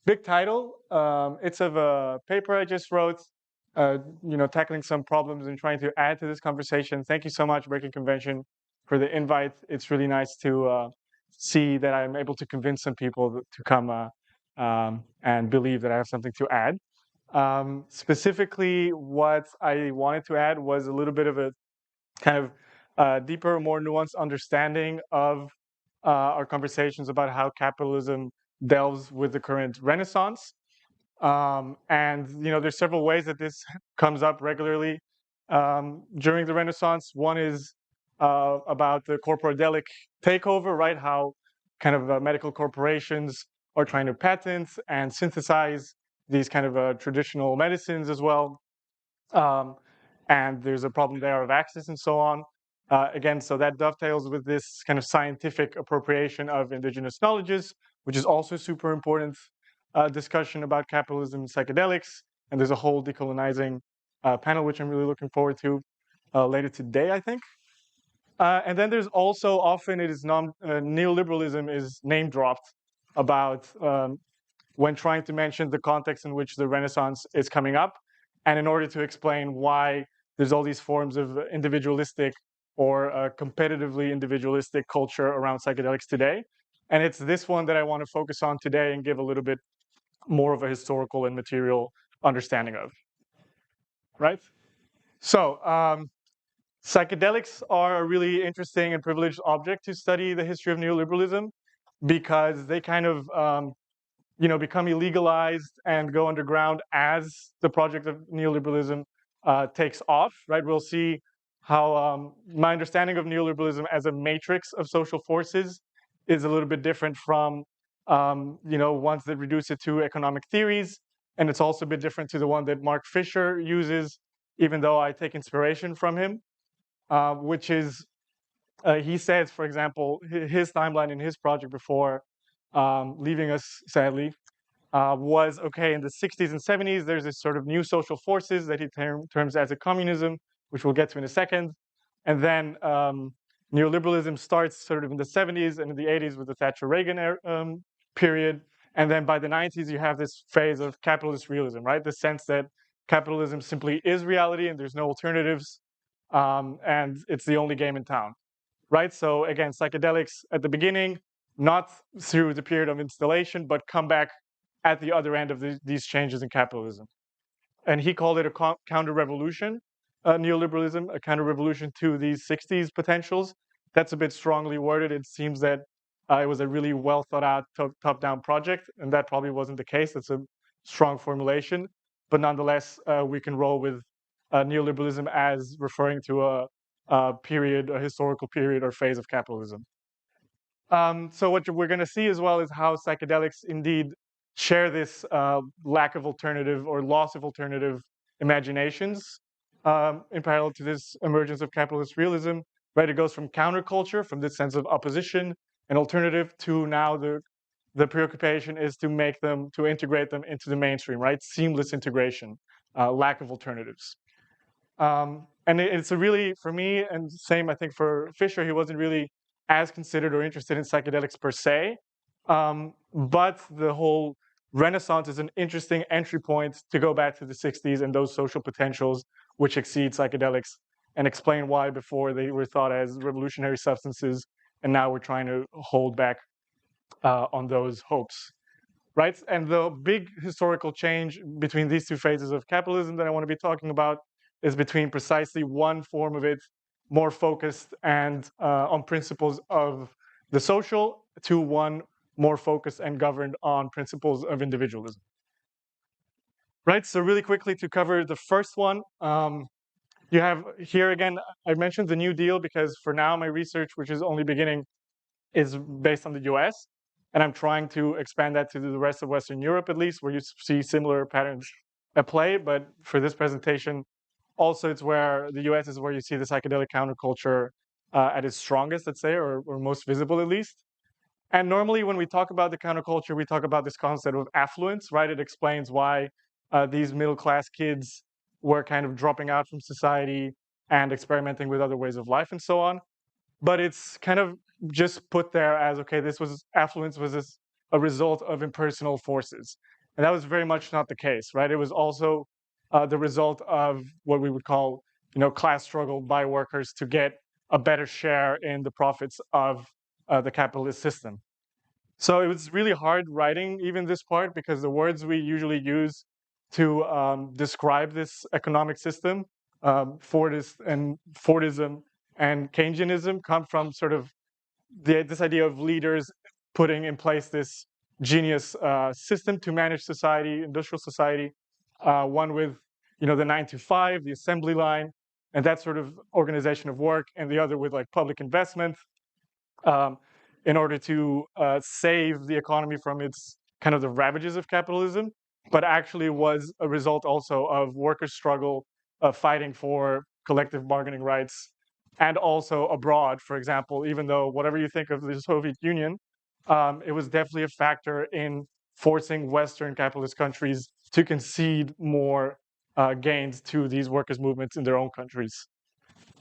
big title. It's of a paper I just wrote, tackling some problems and trying to add to this conversation. Thank you so much, Breaking Convention, for the invite. It's really nice to see that I'm able to convince some people to come and believe that I have something to add. Specifically, what I wanted to add was a little bit of a kind of deeper, more nuanced understanding of our conversations about how capitalism delves with the current Renaissance. And there's several ways that this comes up regularly during the Renaissance. One is about the corporadelic takeover, right? How kind of medical corporations are trying to patent and synthesize these kind of traditional medicines as well. And there's a problem there of access and so on. Again, so that dovetails with this kind of scientific appropriation of indigenous knowledges, which is also super important discussion about capitalism and psychedelics. And there's a whole decolonizing panel, which I'm really looking forward to later today, I think. And then there's also often neoliberalism is name dropped about when trying to mention the context in which the Renaissance is coming up, and in order to explain why there's all these forms of individualistic or competitively individualistic culture around psychedelics today. And it's this one that I want to focus on today and give a little bit more of a historical and material understanding of, right? So psychedelics are a really interesting and privileged object to study the history of neoliberalism because they kind of become illegalized and go underground as the project of neoliberalism takes off, right? We'll see how my understanding of neoliberalism as a matrix of social forces is a little bit different from, ones that reduce it to economic theories. And it's also a bit different to the one that Mark Fisher uses, even though I take inspiration from him, which is, he says, for example, his timeline in his project before leaving us, sadly, was okay in the 60s and 70s. There's this sort of new social forces that he terms as a communism, which we'll get to in a second. And then neoliberalism starts sort of in the 70s and in the 80s with the Thatcher-Reagan period. And then by the 90s, you have this phase of capitalist realism, right? The sense that capitalism simply is reality and there's no alternatives, and it's the only game in town, right? So again, psychedelics at the beginning, not through the period of installation, but come back at the other end of these changes in capitalism. And he called it a counter-revolution, neoliberalism, a counter-revolution to these 60s potentials. That's a bit strongly worded. It seems that it was a really well thought out top-down project, and that probably wasn't the case. It's a strong formulation. But nonetheless, we can roll with neoliberalism as referring to a period, a historical period or phase of capitalism. So what we're going to see as well is how psychedelics indeed share this lack of alternative or loss of alternative imaginations in parallel to this emergence of capitalist realism. Right, it goes from counterculture, from this sense of opposition and alternative, to now the preoccupation is to make them, to integrate them into the mainstream. Right, seamless integration, lack of alternatives. And it's a really, for me, and same I think for Fisher, he wasn't really as considered or interested in psychedelics per se, but the whole Renaissance is an interesting entry point to go back to the 60s and those social potentials which exceed psychedelics, and explain why before they were thought as revolutionary substances, and now we're trying to hold back on those hopes, right? And the big historical change between these two phases of capitalism that I want to be talking about is between precisely one form of it, more focused and on principles of the social, to one more focused and governed on principles of individualism. Right, so really quickly to cover the first one, you have here again, I mentioned the New Deal because for now my research, which is only beginning, is based on the US. And I'm trying to expand that to the rest of Western Europe, at least, where you see similar patterns at play. But for this presentation, also it's where the US is where you see the psychedelic counterculture at its strongest, let's say, or most visible at least. And normally when we talk about the counterculture, we talk about this concept of affluence, right? It explains why these middle-class kids were kind of dropping out from society and experimenting with other ways of life and so on. But it's kind of just put there as, okay, this was affluence was this a result of impersonal forces. And that was very much not the case, right? It was also the result of what we would call, class struggle by workers to get a better share in the profits of the capitalist system. So it was really hard writing even this part because the words we usually use to describe this economic system, Fordism and Keynesianism, come from sort of this idea of leaders putting in place this genius system to manage society, industrial society, one with the 9 to 5, the assembly line, and that sort of organization of work, and the other with like public investment, um, in order to save the economy from its kind of the ravages of capitalism, but actually was a result also of workers' struggle, fighting for collective bargaining rights, and also abroad, for example, even though whatever you think of the Soviet Union, it was definitely a factor in forcing Western capitalist countries to concede more gains to these workers' movements in their own countries.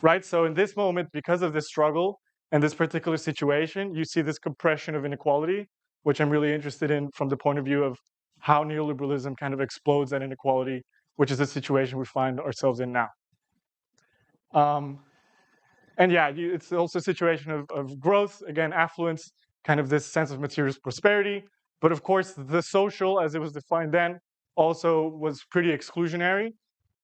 Right? So in this moment, because of this struggle and this particular situation, you see this compression of inequality, which I'm really interested in from the point of view of how neoliberalism kind of explodes that inequality, which is the situation we find ourselves in now. And yeah, it's also a situation of growth, again, affluence, kind of this sense of materialist prosperity. But of course, the social, as it was defined then, also was pretty exclusionary.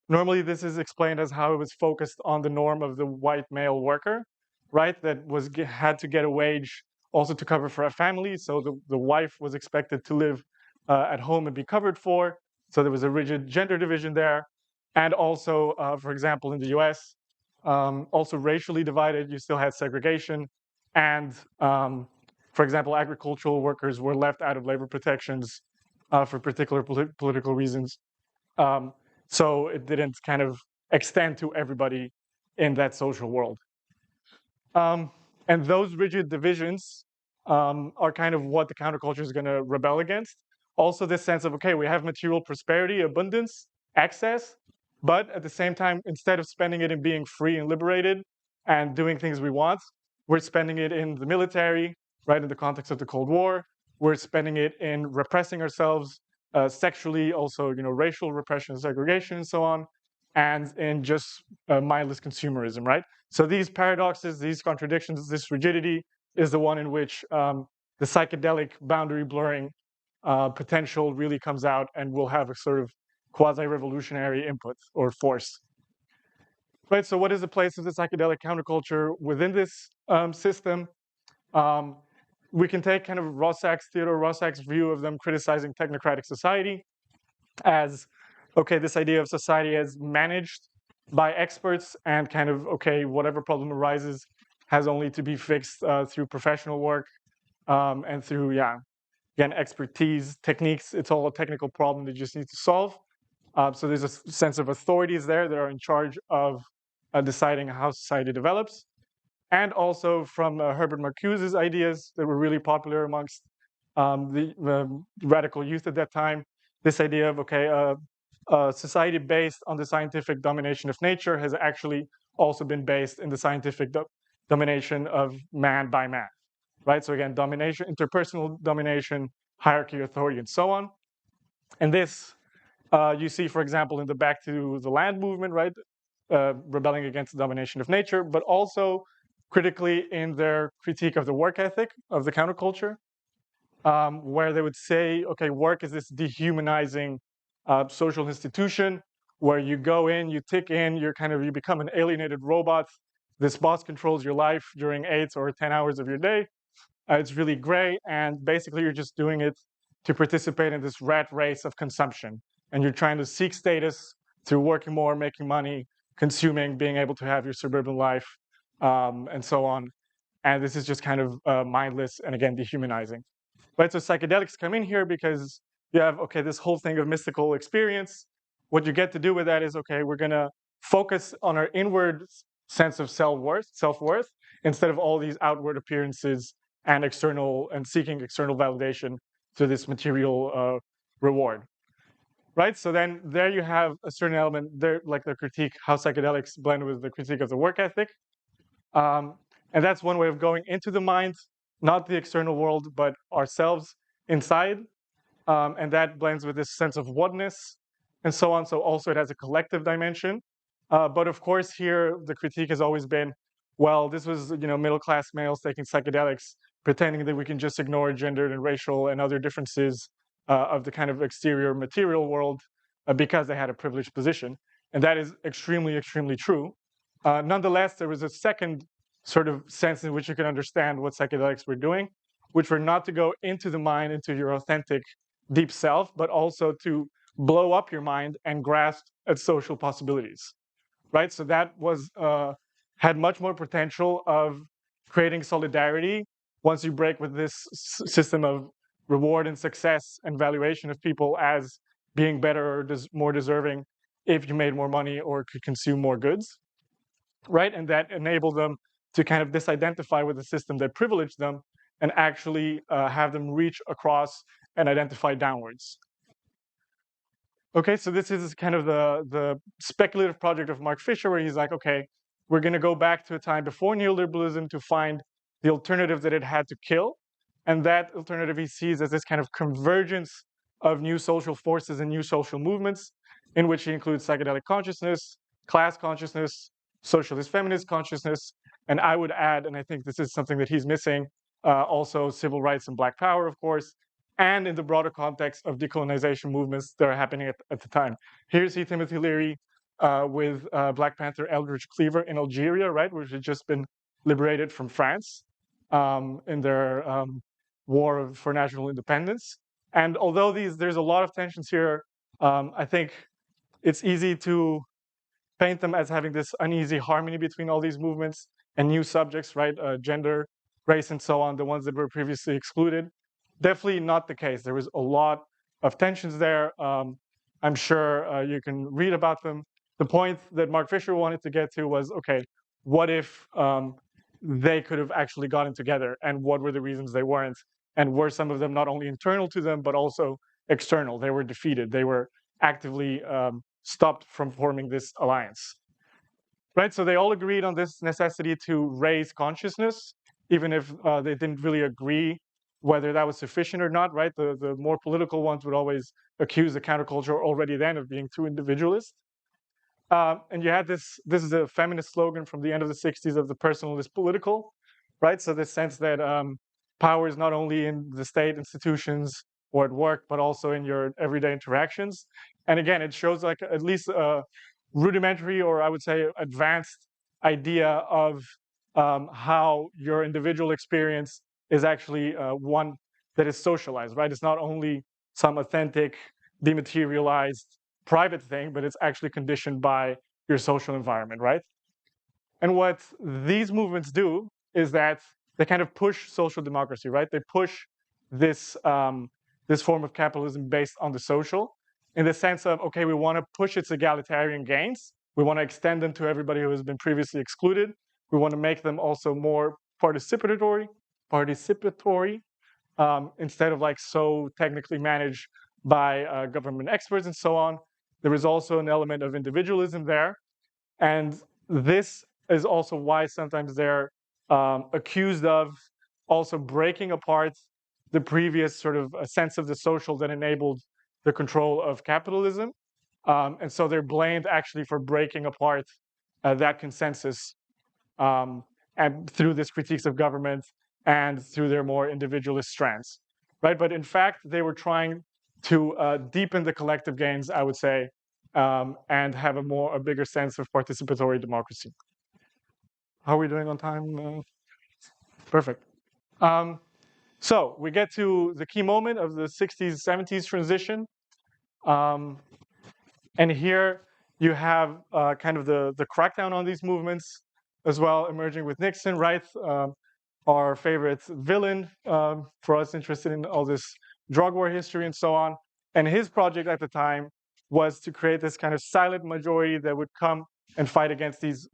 Normally, this is explained as how it was focused on the norm of the white male worker, right? That had to get a wage also to cover for a family. So the wife was expected to live at home and be covered for. So there was a rigid gender division there. And also, for example, in the US, also racially divided, you still had segregation. And for example, agricultural workers were left out of labor protections for particular political reasons. So it didn't kind of extend to everybody in that social world. And those rigid divisions are kind of what the counterculture is going to rebel against. Also, this sense of, okay, we have material prosperity, abundance, access, but at the same time, instead of spending it in being free and liberated and doing things we want, we're spending it in the military, right, in the context of the Cold War. We're spending it in repressing ourselves sexually, also, racial repression, segregation, and so on, and in just mindless consumerism, right? So these paradoxes, these contradictions, this rigidity is the one in which the psychedelic boundary blurring potential really comes out and will have a sort of quasi-revolutionary input or force. Right, so what is the place of the psychedelic counterculture within this system? We can take kind of Theodore Roszak's view of them criticizing technocratic society as, okay, this idea of society as managed by experts and kind of, okay, whatever problem arises has only to be fixed through professional work and through, again, expertise, techniques. It's all a technical problem that you just need to solve. So there's a sense of authorities there that are in charge of deciding how society develops. And also from Herbert Marcuse's ideas that were really popular amongst the radical youth at that time, this idea of, okay, a society based on the scientific domination of nature has actually also been based in the scientific domination of man by man, right? So again, domination, interpersonal domination, hierarchy, authority, and so on. And this you see, for example, in the Back to the Land movement, right? Rebelling against the domination of nature, but also critically in their critique of the work ethic of the counterculture, where they would say, okay, work is this dehumanizing social institution where you go in, you tick in, you become an alienated robot. This boss controls your life during 8 or 10 hours of your day. It's really gray, and basically you're just doing it to participate in this rat race of consumption. And you're trying to seek status through working more, making money, consuming, being able to have your suburban life, and so on. And this is just kind of mindless and, again, dehumanizing. Right, so psychedelics come in here because you have, okay, this whole thing of mystical experience. What you get to do with that is, okay, we're going to focus on our inward sense of self-worth, instead of all these outward appearances and seeking external validation through this material reward. Right, so then there you have a certain element there, like the critique, how psychedelics blend with the critique of the work ethic. And that's one way of going into the mind, not the external world, but ourselves, inside, and that blends with this sense of oneness and so on. So also it has a collective dimension. But of course, here the critique has always been, well, this was middle-class males taking psychedelics, pretending that we can just ignore gender and racial and other differences of the kind of exterior material world because they had a privileged position. And that is extremely, extremely true. Nonetheless, there was a second sort of sense in which you can understand what psychedelics were doing, which were not to go into the mind, into your authentic deep self, but also to blow up your mind and grasp at social possibilities, right? So that was had much more potential of creating solidarity once you break with this system of reward and success and valuation of people as being better or more deserving if you made more money or could consume more goods, right? And that enabled them to kind of disidentify with the system that privileged them and actually have them reach across and identify downwards. Okay, so this is kind of the speculative project of Mark Fisher, where he's like, okay, we're going to go back to a time before neoliberalism to find the alternative that it had to kill. And that alternative he sees as this kind of convergence of new social forces and new social movements, in which he includes psychedelic consciousness, class consciousness, socialist feminist consciousness, and I would add, and I think this is something that he's missing, also civil rights and Black power, of course, and in the broader context of decolonization movements that are happening at the time. Here you see Timothy Leary with Black Panther Eldridge Cleaver in Algeria, right, which had just been liberated from France in their war for national independence. And although there's a lot of tensions here, I think it's easy to paint them as having this uneasy harmony between all these movements and new subjects, right? Gender, race, and so on, the ones that were previously excluded. Definitely not the case. There was a lot of tensions there. I'm sure you can read about them. The point that Mark Fisher wanted to get to was, okay, what if they could have actually gotten together, and what were the reasons they weren't? And were some of them not only internal to them, but also external? They were defeated. They were actively stopped from forming this alliance, right? So they all agreed on this necessity to raise consciousness, even if they didn't really agree whether that was sufficient or not, right? The more political ones would always accuse the counterculture already then of being too individualist. And you had this is a feminist slogan from the end of the 60s of the personal is political, right? So this sense that power is not only in the state institutions or at work, but also in your everyday interactions. And again, it shows like at least a rudimentary, or I would say advanced idea of how your individual experience is actually one that is socialized, right? It's not only some authentic, dematerialized private thing, but it's actually conditioned by your social environment, right? And what these movements do is that they kind of push social democracy, right? They push this this form of capitalism based on the social, in the sense of, okay, we want to push its egalitarian gains. We want to extend them to everybody who has been previously excluded. We want to make them also more participatory, instead of like so technically managed by government experts and so on. There is also an element of individualism there. And this is also why sometimes they're accused of also breaking apart the previous sort of a sense of the social that enabled the control of capitalism. And so they're blamed actually for breaking apart that consensus and through this critiques of government and through their more individualist strands, right? But in fact, they were trying to deepen the collective gains, I would say, and have a bigger sense of participatory democracy. How are we doing on time? Perfect. So we get to the key moment of the 60s, 70s transition. And here you have kind of the crackdown on these movements as well, emerging with Nixon, right? Our favorite villain for us interested in all this drug war history and so on. And his project at the time was to create this kind of silent majority that would come and fight against these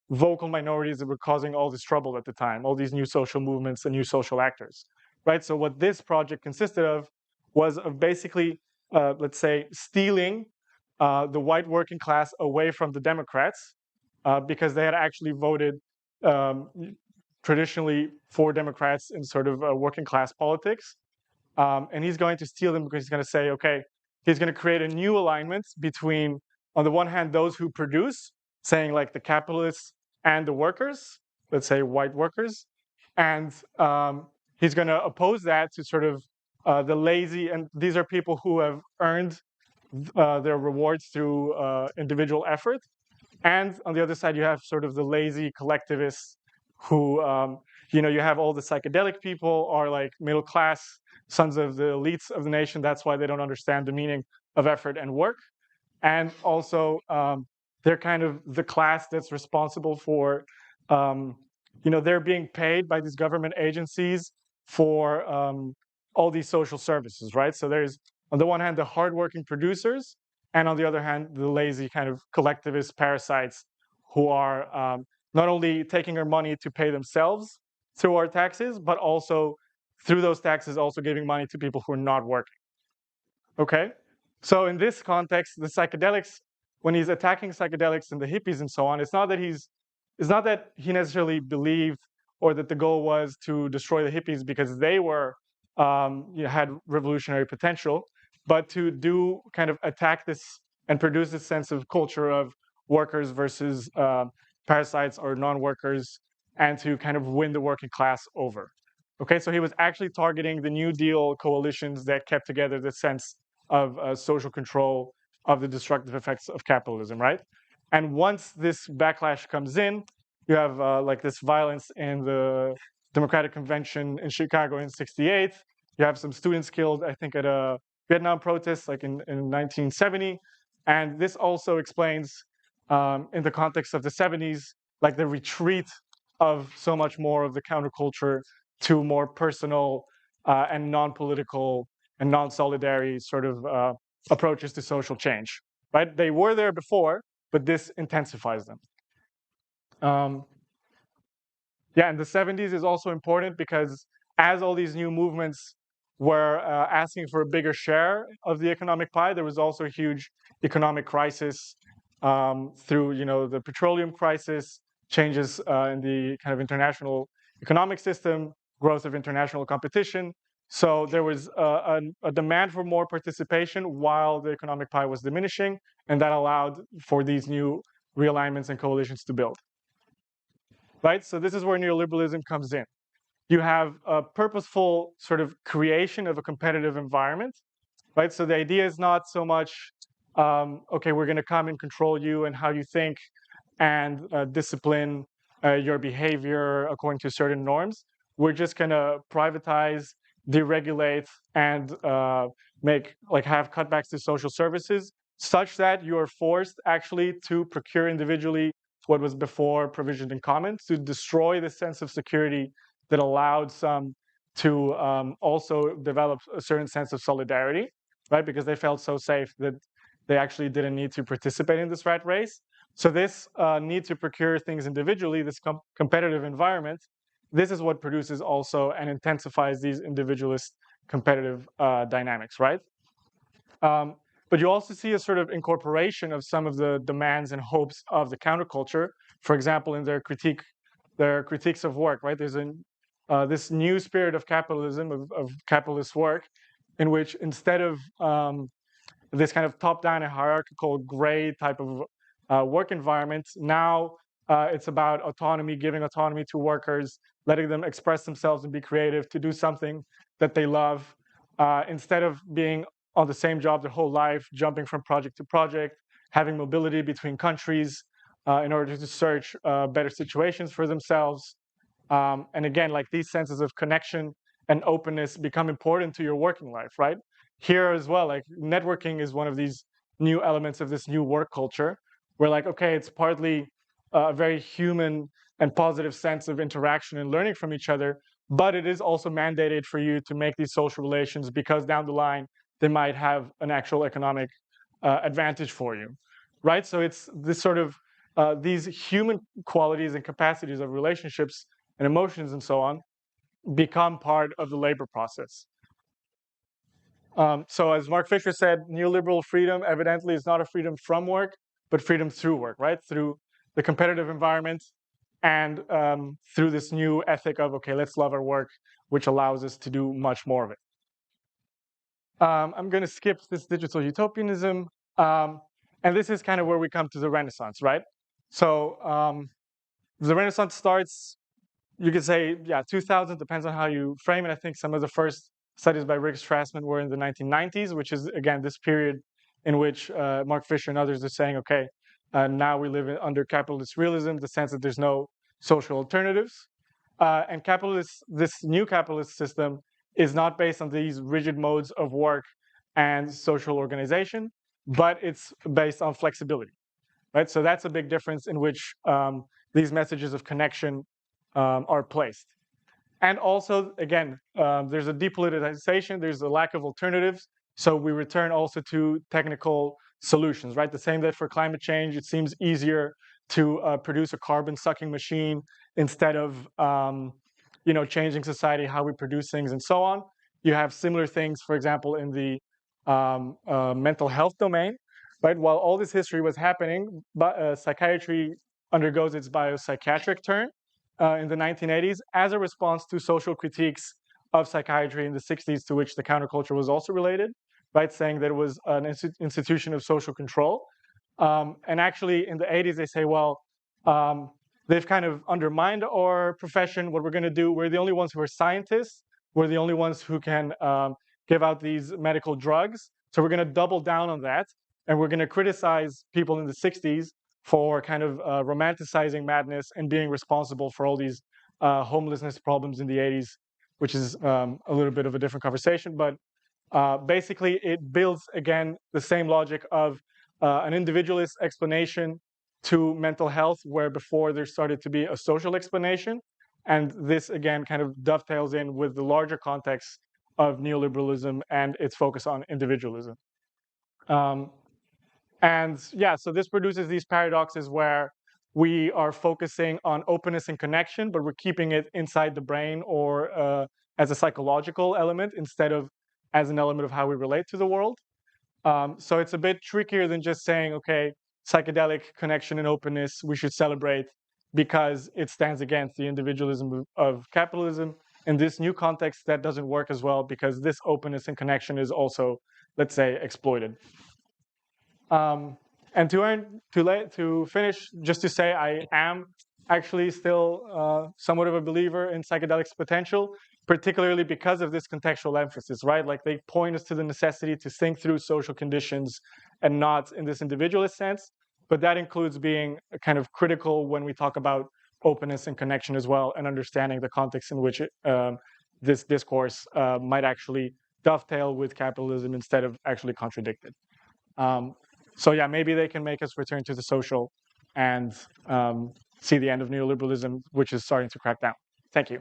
vocal minorities that were causing all this trouble at the time, all these new social movements and new social actors, right? So what this project consisted of was of basically, let's say, stealing the white working class away from the Democrats because they had actually voted traditionally for Democrats in sort of working class politics. And he's going to steal them because he's going to say, okay, he's going to create a new alignment between, on the one hand, those who produce, saying like the capitalists and the workers, let's say white workers, and he's going to oppose that to sort of the lazy, and these are people who have earned their rewards through individual effort. And on the other side, you have sort of the lazy collectivists who, you have all the psychedelic people are like middle class sons of the elites of the nation. That's why they don't understand the meaning of effort and work. And also, they're kind of the class that's responsible for, they're being paid by these government agencies for all these social services, right? So there's, on the one hand, the hardworking producers, and on the other hand, the lazy kind of collectivist parasites who are not only taking our money to pay themselves through our taxes, but also through those taxes, also giving money to people who are not working. Okay? So in this context, the psychedelics, when he's attacking psychedelics and the hippies and so on, it's not that he necessarily believed or that the goal was to destroy the hippies because they were had revolutionary potential, but to do kind of attack this and produce this sense of culture of workers versus parasites or non-workers, and to kind of win the working class over. Okay, so he was actually targeting the New Deal coalitions that kept together the sense of social control of the destructive effects of capitalism, right? And once this backlash comes in, you have like this violence in the Democratic Convention in Chicago in '68. You have some students killed, I think, at a Vietnam protest, like in 1970. And this also explains, in the context of the '70s, like the retreat of so much more of the counterculture to more personal and non-political and non-solidary sort of approaches to social change, right? They were there before, but this intensifies them. Yeah, and the '70s is also important because as all these new movements were asking for a bigger share of the economic pie, there was also a huge economic crisis through, the petroleum crisis, changes in the kind of international economic system, growth of international competition. So there was a demand for more participation while the economic pie was diminishing, and that allowed for these new realignments and coalitions to build. Right? So this is where neoliberalism comes in. You have a purposeful sort of creation of a competitive environment, right? So the idea is not so much, okay, we're going to come and control you and how you think and discipline your behavior according to certain norms. We're just going to privatize, deregulate, and have cutbacks to social services such that you are forced actually to procure individually what was before provisioned in common, to destroy the sense of security that allowed some to also develop a certain sense of solidarity, right? Because they felt so safe that they actually didn't need to participate in this rat race. So this need to procure things individually, this competitive environment, this is what produces also and intensifies these individualist competitive dynamics, right? But you also see a sort of incorporation of some of the demands and hopes of the counterculture. For example, in their critiques of work, right? There's this new spirit of capitalism, of capitalist work, in which instead of this kind of top-down and hierarchical gray type of work environment, now it's about autonomy, giving autonomy to workers, letting them express themselves and be creative, to do something that they love, instead of being on the same job their whole life, jumping from project to project, having mobility between countries in order to search better situations for themselves. And again, like these senses of connection and openness become important to your working life, right? Here as well, like networking is one of these new elements of this new work culture, where like, okay, it's partly a very human and positive sense of interaction and learning from each other, but it is also mandated for you to make these social relations because down the line, they might have an actual economic advantage for you, right? So it's this sort of these human qualities and capacities of relationships and emotions and so on become part of the labor process. So as Mark Fisher said, neoliberal freedom evidently is not a freedom from work, but freedom through work, right? Through the competitive environment and through this new ethic of, okay, let's love our work, which allows us to do much more of it. I'm going to skip this digital utopianism. And this is kind of where we come to the Renaissance, right? So the Renaissance starts, you could say, yeah, 2000, depends on how you frame it. I think some of the first studies by Rick Strassman were in the 1990s, which is, again, this period in which Mark Fisher and others are saying, okay, now we live under capitalist realism, the sense that there's no social alternatives. And this new capitalist system is not based on these rigid modes of work and social organization, but it's based on flexibility, right? So that's a big difference in which these messages of connection are placed. And also, again, there's a depoliticization, there's a lack of alternatives. So we return also to technical solutions, right? The same that for climate change, it seems easier to produce a carbon-sucking machine instead of changing society, how we produce things, and so on. You have similar things, for example, in the mental health domain, right? While all this history was happening, psychiatry undergoes its biopsychiatric turn in the 1980s as a response to social critiques of psychiatry in the 60s, to which the counterculture was also related, right? Saying that it was an institution of social control. And actually, in the 80s, they say, well, they've kind of undermined our profession. What we're going to do, we're the only ones who are scientists. We're the only ones who can give out these medical drugs. So we're going to double down on that. And we're going to criticize people in the 60s for kind of romanticizing madness and being responsible for all these homelessness problems in the 80s, which is a little bit of a different conversation. But basically, it builds, again, the same logic of an individualist explanation to mental health, where before there started to be a social explanation. And this, again, kind of dovetails in with the larger context of neoliberalism and its focus on individualism. And yeah, so this produces these paradoxes where we are focusing on openness and connection, but we're keeping it inside the brain or as a psychological element instead of as an element of how we relate to the world. So it's a bit trickier than just saying, okay, psychedelic connection and openness, we should celebrate because it stands against the individualism of capitalism. In this new context, that doesn't work as well because this openness and connection is also, let's say, exploited. And to finish, just to say, I am actually still somewhat of a believer in psychedelics potential, particularly because of this contextual emphasis, right? Like they point us to the necessity to think through social conditions and not in this individualist sense. But that includes being kind of critical when we talk about openness and connection as well, and understanding the context in which this discourse might actually dovetail with capitalism instead of actually contradict it. So yeah, maybe they can make us return to the social and see the end of neoliberalism, which is starting to crack down. Thank you.